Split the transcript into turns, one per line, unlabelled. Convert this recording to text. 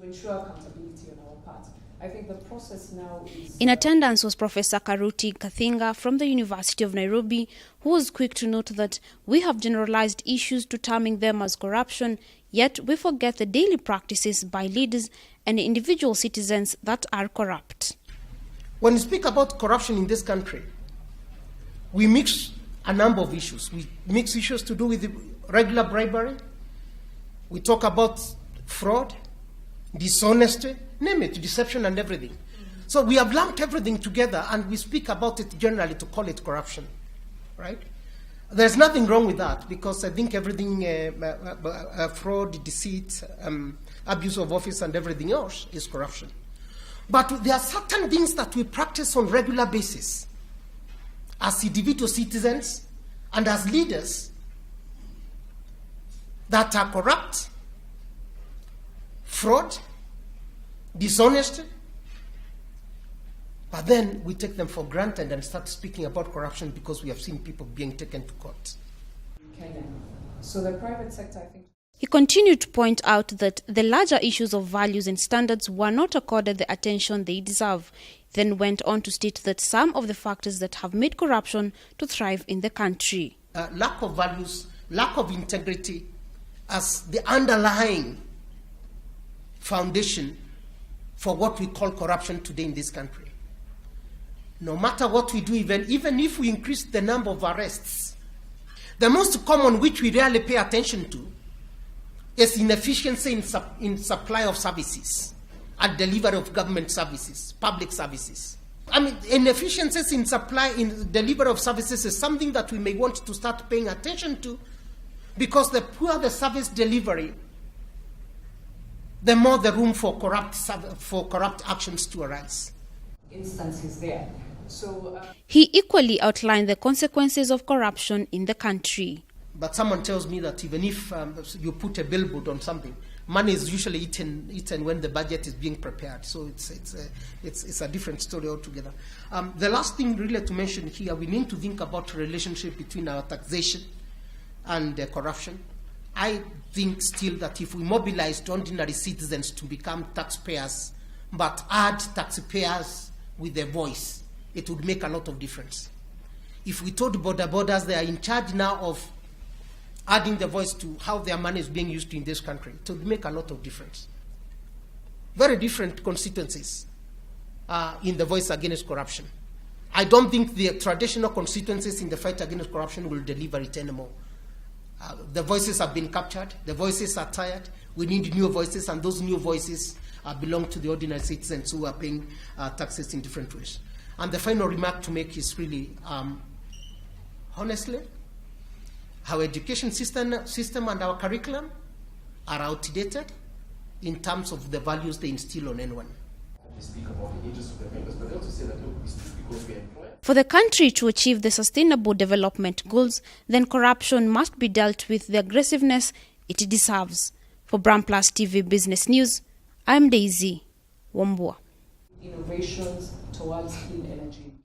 To ensure accountability on our part. I think the process now is...
In attendance was Professor Karuti Kathinga from the University of Nairobi, who was quick to note that we have generalized issues to terming them as corruption, yet we forget the daily practices by leaders and individual citizens that are corrupt.
When we speak about corruption in this country, we mix a number of issues. We mix issues to do with regular bribery. We talk about fraud, dishonesty, name it, deception and everything. So we have lumped everything together and we speak about it generally to call it corruption, right? There's nothing wrong with that because I think everything, fraud, deceit, abuse of office and everything else is corruption. But there are certain things that we practice on a regular basis as individual citizens and as leaders that are corrupt, fraud, dishonesty, but then we take them for granted and start speaking about corruption because we have seen people being taken to court.
Kenya. So the private sector, I think...
He continued to point out that the larger issues of values and standards were not accorded the attention they deserve. He then went on to state that some of the factors that have made corruption to thrive in the country.
Lack of values, lack of integrity as the underlying foundation for what we call corruption today in this country. No matter what we do, even if we increase the number of arrests, the most common which we rarely pay attention to is inefficiency in supply of services and delivery of government services, public services. I mean, inefficiencies in supply, in delivery of services is something that we may want to start paying attention to because the poorer the service delivery, the more the room for corrupt actions to arise.
Instances there. So,
he equally outlined the consequences of corruption in the country.
But someone tells me that even if you put a billboard on something, money is usually eaten when the budget is being prepared. So it's a different story altogether. The last thing really to mention here, we need to think about the relationship between our taxation and corruption. I think still that if we mobilize ordinary citizens to become taxpayers, but add taxpayers with a voice, it would make a lot of difference. If we told borders they are in charge now of adding the voice to how their money is being used in this country, it would make a lot of difference. Very different constituencies in the voice against corruption. I don't think the traditional constituencies in the fight against corruption will deliver it anymore. The voices have been captured, the voices are tired, we need new voices, and those new voices belong to the ordinary citizens who are paying taxes in different ways. And the final remark to make is really, honestly, our education system and our curriculum are outdated in terms of the values they instill on anyone.
For the country to achieve the sustainable development goals, then corruption must be dealt with the aggressiveness it deserves. For Bram Plus TV Business News, I'm Daisy Wambua.
Innovations towards clean energy.